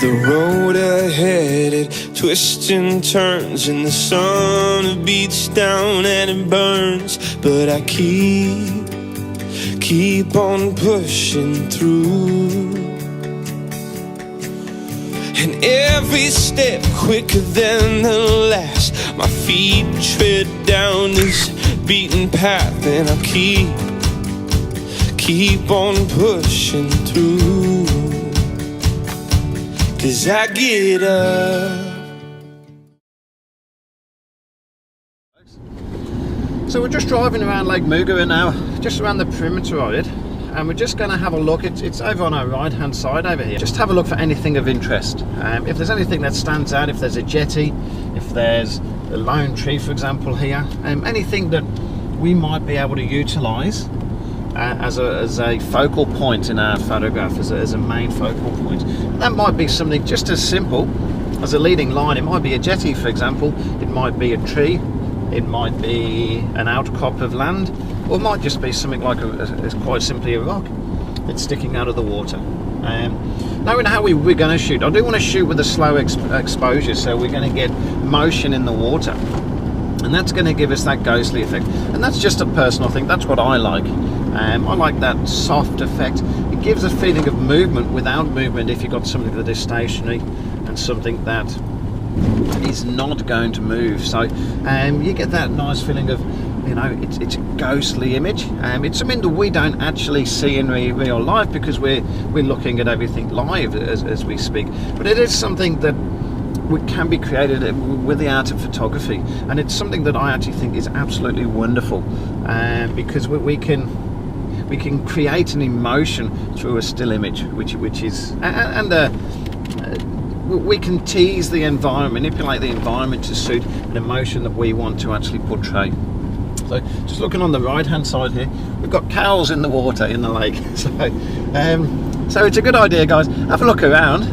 The road ahead, it twists and turns, and the sun beats down and it burns. But I keep on pushing through. And every step quicker than the last, my feet tread down this beaten path. And I'll keep on pushing through, 'cause I get up. So we're just driving around Lake Moogerah now, just around the perimeter of it, and we're just going to have a look. It's over on our right hand side over here. Just have a look for anything of interest. If there's anything that stands out, if there's a jetty, if there's a lone tree for example here, anything that we might be able to utilise as a focal point in our photograph, as a main focal point. That might be something just as simple as a leading line. It might be a jetty for example, it might be a tree, it might be an outcrop of land, or it might just be something like quite simply a rock that's sticking out of the water. Knowing how we're going to shoot, I do want to shoot with a slow exposure, so we're going to get motion in the water, and that's going to give us that ghostly effect. And that's just a personal thing, that's what I like. I like that soft effect. It gives a feeling of movement without movement if you've got something that is stationary and something that is not going to move. So you get that nice feeling of, you know, it's a ghostly image. It's something that we don't actually see in real life, because we're looking at everything live as we speak. But it is something that can be created with the art of photography, and it's something that I actually think is absolutely wonderful, because we can create an emotion through a still image, which is we can tease the environment, manipulate the environment to suit an emotion that we want to actually portray. So just looking on the right hand side here, we've got cows in the water in the lake. So it's a good idea, guys. Have a look around.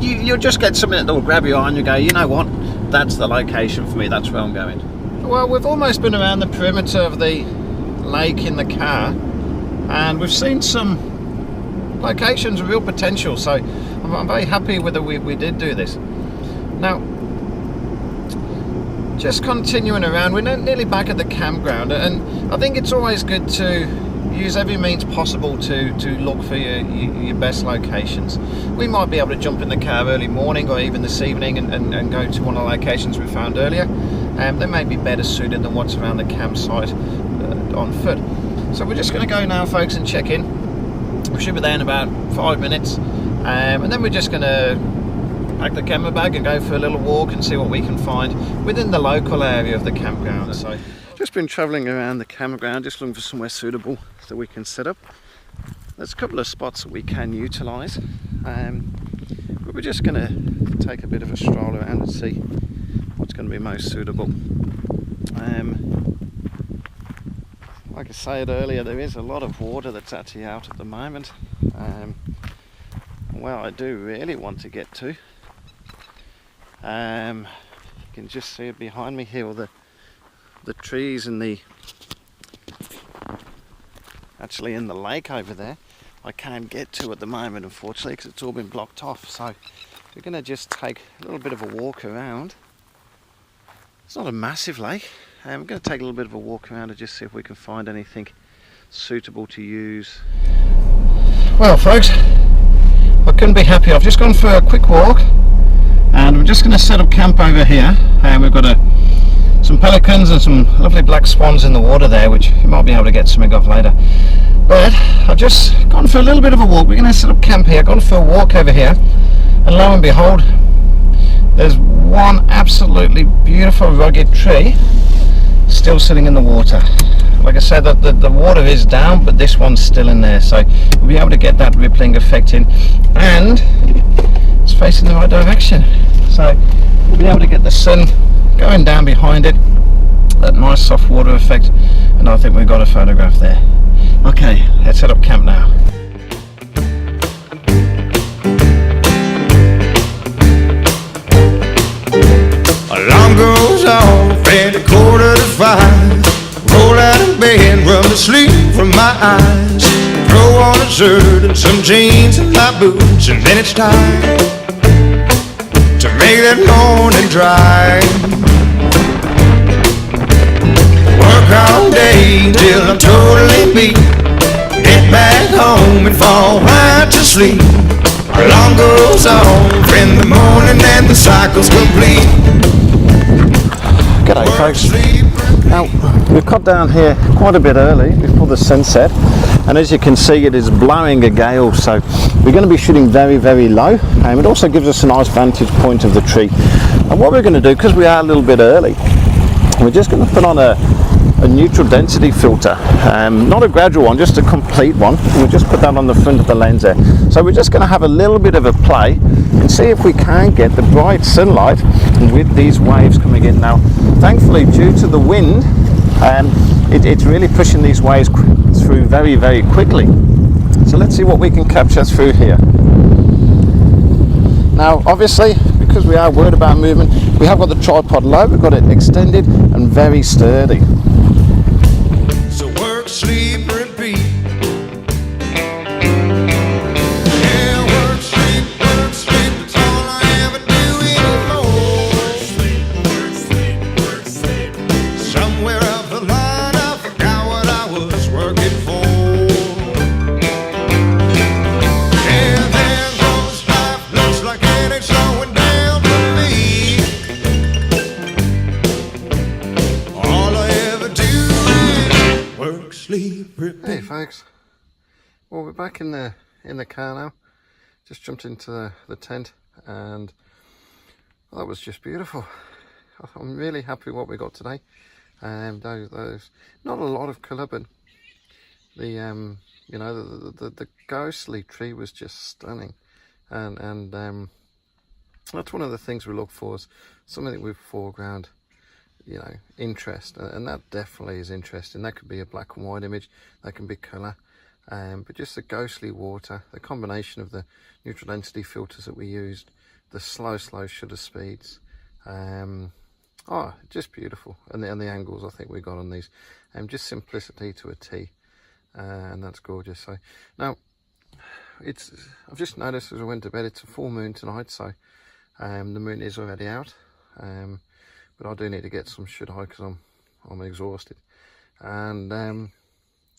You'll just get something that will grab your eye and you go, you know what, that's the location for me, that's where I'm going. Well, we've almost been around the perimeter of the lake in the car, and we've seen some locations of real potential, so I'm very happy with that we did do this. Now, just continuing around, we're nearly back at the campground, and I think it's always good to use every means possible to look for your best locations. We might be able to jump in the car early morning or even this evening and go to one of the locations we found earlier. They may be better suited than what's around the campsite on foot. So we're just going to go now, folks, and check in. We should be there in about 5 minutes, and then we're just going to pack the camera bag and go for a little walk and see what we can find within the local area of the campground. So just been travelling around the campground, just looking for somewhere suitable that we can set up. There's a couple of spots that we can utilise, but we're just going to take a bit of a stroll around and see what's going to be most suitable. Like I said earlier, there is a lot of water that's actually out at the moment. Well, I do really want to get to. You can just see it behind me here, all the trees and actually in the lake over there. I can't get to at the moment, unfortunately, because it's all been blocked off. So we're going to just take a little bit of a walk around. It's not a massive lake. We're going to take a little bit of a walk around and just see if we can find anything suitable to use. Well, folks, I couldn't be happier. I've just gone for a quick walk, and we're just going to set up camp over here. We've got some pelicans and some lovely black swans in the water there, which you might be able to get something of later. But I've just gone for a little bit of a walk. We're going to set up camp here. I've gone for a walk over here, and lo and behold, there's one absolutely beautiful rugged tree still sitting in the water. Like I said, the water is down, but this one's still in there, so we'll be able to get that rippling effect in, and it's facing the right direction, so we'll be able to get the sun going down behind it, that nice soft water effect, and I think we've got a photograph there. Okay, let's set up camp now. Alarm goes off at 5:15. Roll out of bed, rub the sleep from my eyes. Throw on a shirt and some jeans and my boots, and then it's time make that morning dry. Work all day till I'm totally beat. Get back home and fall right to sleep. Alarm goes off in the morning and the cycle's complete. G'day folks. Now we've got down here quite a bit early before the sunset, and as you can see it is blowing a gale, so we're going to be shooting very, very low. It also gives us a nice vantage point of the tree. And what we're going to do, because we are a little bit early, we're just going to put on a neutral density filter, not a gradual one, just a complete one. We'll just put that on the front of the lens there. So we're just going to have a little bit of a play and see if we can get the bright sunlight with these waves coming in. Now thankfully, due to the wind, it's really pushing these waves through very, very quickly. So let's see what we can capture through here. Now obviously, because we are worried about movement, we have got the tripod low, we've got it extended and very sturdy. So work, sleep, repeat. Yeah, work, sleep, that's all I ever do anymore. Work, sleep. Somewhere up the line I forgot what I was working for. Yeah, there goes life, looks like it ain't slowing down for me. All I ever do is work, sleep, repeat. Hey folks, well we're back in the car now. Just jumped into the tent, and that was just beautiful. I'm really happy with what we got today. Those not a lot of colour, but the the ghostly tree was just stunning, and that's one of the things we look for, is something with foreground, interest, and that definitely is interesting. That could be a black and white image, that can be colour, but just the ghostly water, the combination of the neutral density filters that we used, the slow shutter speeds, just beautiful, and the angles I think we got on these, just simplicity to a T, and that's gorgeous. So now I've just noticed as I went to bed, it's a full moon tonight, so the moon is already out, but I do need to get some shut eye because I'm exhausted, and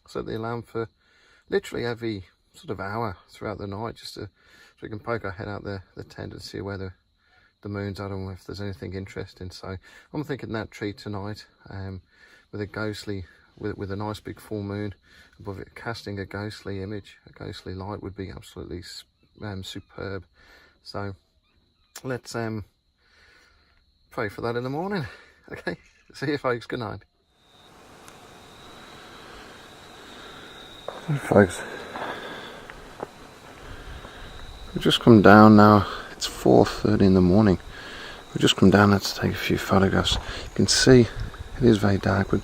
set the alarm for literally every sort of hour throughout the night, just so we can poke our head out the tent and see where the moon's at and if there's anything interesting. So I'm thinking that tree tonight, with a ghostly, with a nice big full moon above it, casting a ghostly image, a ghostly light, would be absolutely superb. So let's pray for that in the morning. Okay, see you folks, good night. So folks, we've just come down now. It's 4:30 in the morning. We've just come down now to take a few photographs. You can see it is very dark, but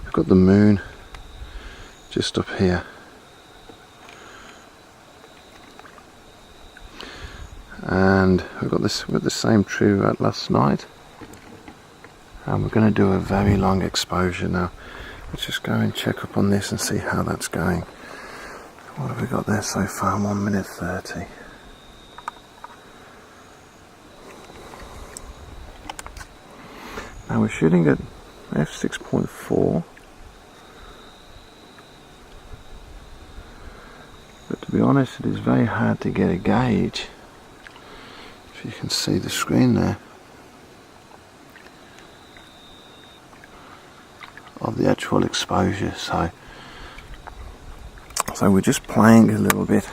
we've got the moon just up here, and we've got the same tree we had last night, and we're going to do a very long exposure now. Let's just go and check up on this and see how that's going. What have we got there so far? 1 minute 30. Now we're shooting at f6.4, but to be honest, it is very hard to get a gauge. If you can see the screen there, of the actual exposure, so we're just playing a little bit.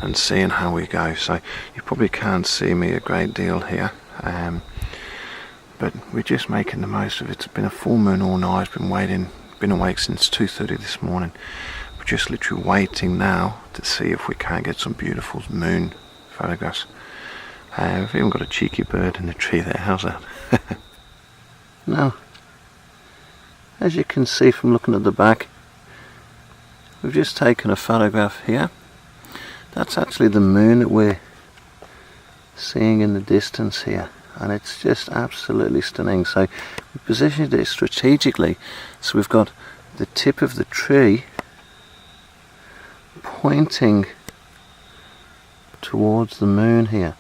And seeing how we go. So you probably can't see me a great deal here, but we're just making the most of it. It's been a full moon all night. Been awake since 2:30 this morning. We're just literally waiting now to see if we can get some beautiful moon photographs. We've even got a cheeky bird in the tree there. How's that? Now, as you can see from looking at the back, we've just taken a photograph here. That's actually the moon that we're seeing in the distance here, and it's just absolutely stunning. So we positioned it strategically, so we've got the tip of the tree pointing towards the moon here.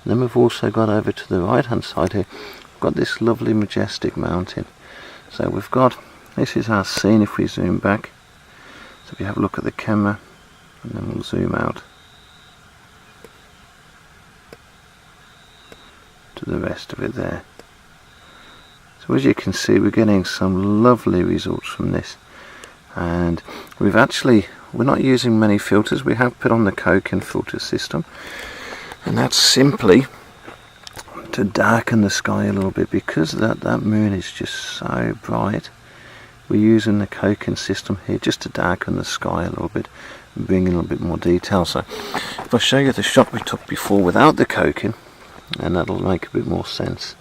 And then we've also got over to the right hand side here, we've got this lovely majestic mountain. So we've got, this is our scene if we zoom back. So if you have a look at the camera, and then we'll zoom out to the rest of it there. So as you can see, we're getting some lovely results from this. And we're not using many filters. We have put on the Koken filter system, and that's simply to darken the sky a little bit, because that moon is just so bright. We're using the Koken system here just to darken the sky a little bit and bring in a little bit more detail. So if I show you the shot we took before without the Koken, and that'll make a bit more sense.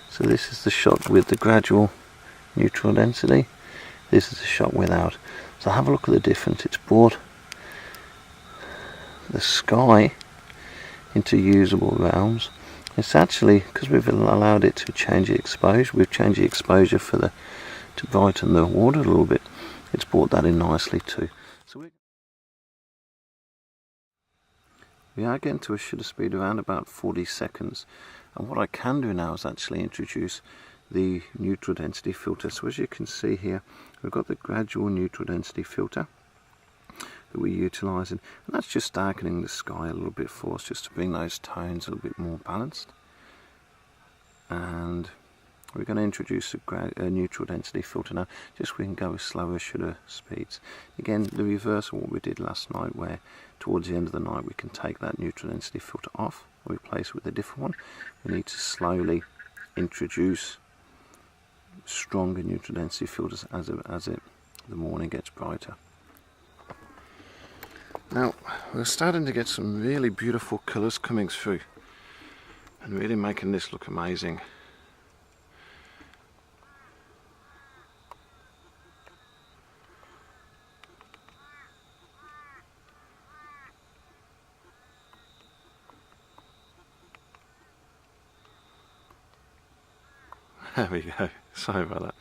So this is the shot with the gradual neutral density. This is the shot without. So have a look at the difference. It's brought the sky into usable realms. It's actually, because we've allowed it to change the exposure, we've changed the exposure to brighten the water a little bit. It's brought that in nicely too. So we are getting to a shutter speed around about 40 seconds. And what I can do now is actually introduce the neutral density filter. So as you can see here, we've got the gradual neutral density filter that we're utilising, and that's just darkening the sky a little bit for us, just to bring those tones a little bit more balanced. And we're going to introduce a neutral density filter now, just so we can go with slower shutter speeds. Again, the reverse of what we did last night, where towards the end of the night we can take that neutral density filter off and replace it with a different one. We need to slowly introduce stronger neutral density filters as the morning gets brighter. Now we're starting to get some really beautiful colours coming through and really making this look amazing. There we go, sorry about that.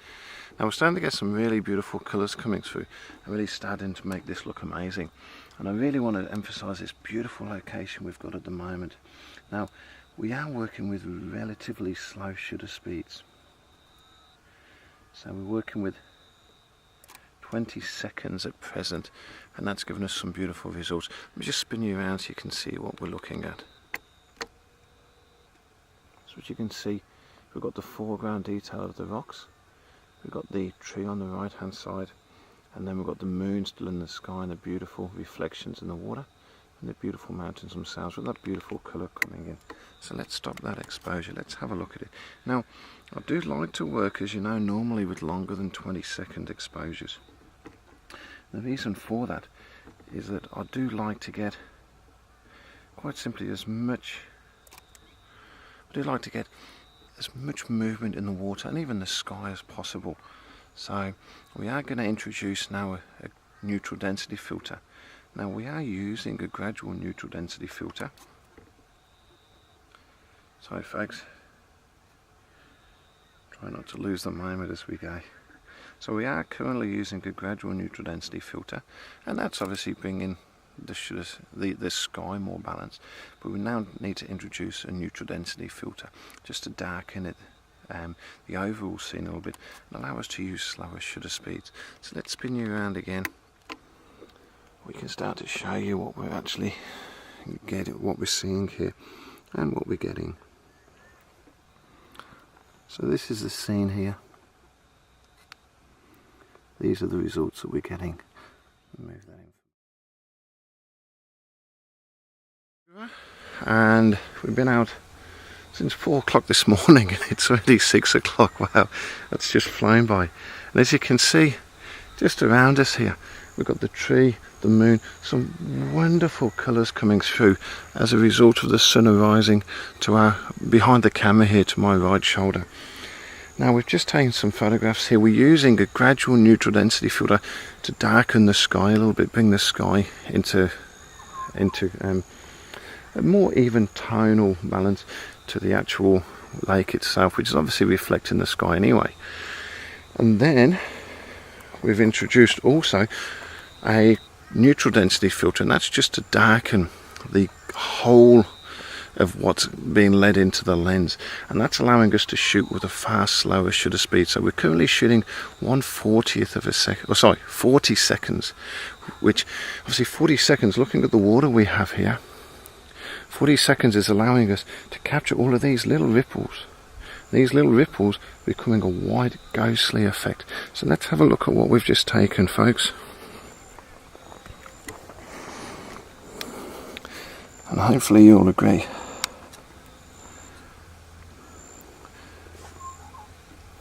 Now we're starting to get some really beautiful colours coming through and really starting to make this look amazing. And I really want to emphasise this beautiful location we've got at the moment. Now we are working with relatively slow shutter speeds. So we're working with 20 seconds at present, and that's given us some beautiful results. Let me just spin you around so you can see what we're looking at. So as you can see, we've got the foreground detail of the rocks, we've got the tree on the right hand side, and then we've got the moon still in the sky and the beautiful reflections in the water and the beautiful mountains themselves with that beautiful colour coming in. So let's stop that exposure, let's have a look at it. Now I do like to work, as you know, normally with longer than 20-second exposures. The reason for that is that I do like to get quite simply as much movement in the water and even the sky as possible. So we are going to introduce now a neutral density filter. Now we are using a gradual neutral density filter. Sorry folks, try not to lose the moment as we go. So we are currently using a gradual neutral density filter, and that's obviously bringing the sky more balanced. But we now need to introduce a neutral density filter just to darken it, the overall scene a little bit, and allow us to use slower shutter speeds. So let's spin you around again. We can start to show you what we're actually what we're seeing here and what we're getting. So this is the scene here. These are the results that we're getting. Move that in. And we've been out since 4 o'clock this morning and it's already 6 o'clock. Wow, that's just flown by. And as you can see, just around us here, we've got the tree, the moon, some wonderful colours coming through as a result of the sun rising to behind the camera here to my right shoulder. Now we've just taken some photographs here. We're using a gradual neutral density filter to darken the sky a little bit, bring the sky into a more even tonal balance to the actual lake itself, which is obviously reflecting the sky anyway. And then we've introduced also a neutral density filter, and that's just to darken the whole of what's being led into the lens, and that's allowing us to shoot with a far slower shutter speed. So we're currently shooting 1/40th of a second, 40 seconds, which obviously 40 seconds, looking at the water we have here, 40 seconds is allowing us to capture all of these little ripples. These little ripples becoming a white ghostly effect. So let's have a look at what we've just taken, folks. And hopefully you'll agree.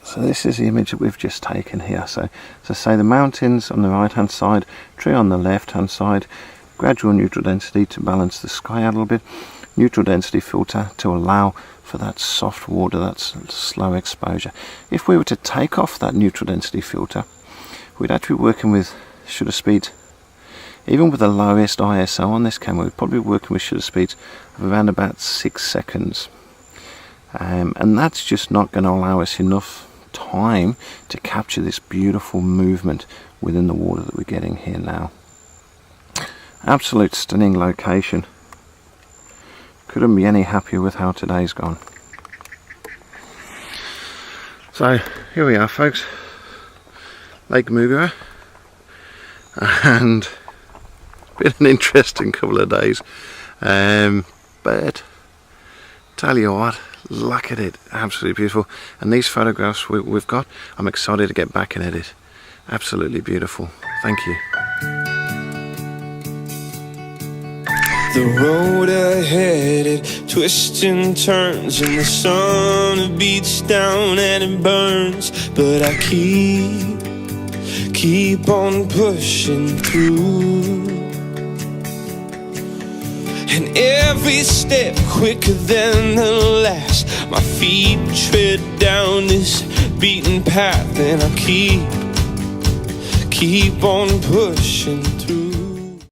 So this is the image that we've just taken here. So say the mountains on the right hand side, tree on the left hand side, gradual neutral density to balance the sky out a little bit, neutral density filter to allow for that soft water, that slow exposure. If we were to take off that neutral density filter, we'd actually be working with shutter speeds, even with the lowest ISO on this camera, we'd probably be working with shutter speeds of around about 6 seconds. And that's just not going to allow us enough time to capture this beautiful movement within the water that we're getting here now. Absolute stunning location. Couldn't be any happier with how today's gone. So here we are, folks, Lake Moogerah, and been an interesting couple of days, but tell you what, look at it, absolutely beautiful. And these photographs we've got, I'm excited to get back and edit. Absolutely beautiful. Thank you. The road ahead, it twists and turns, and the sun beats down and it burns, but I keep on pushing through. And every step quicker than the last, my feet tread down this beaten path, and I keep on pushing through.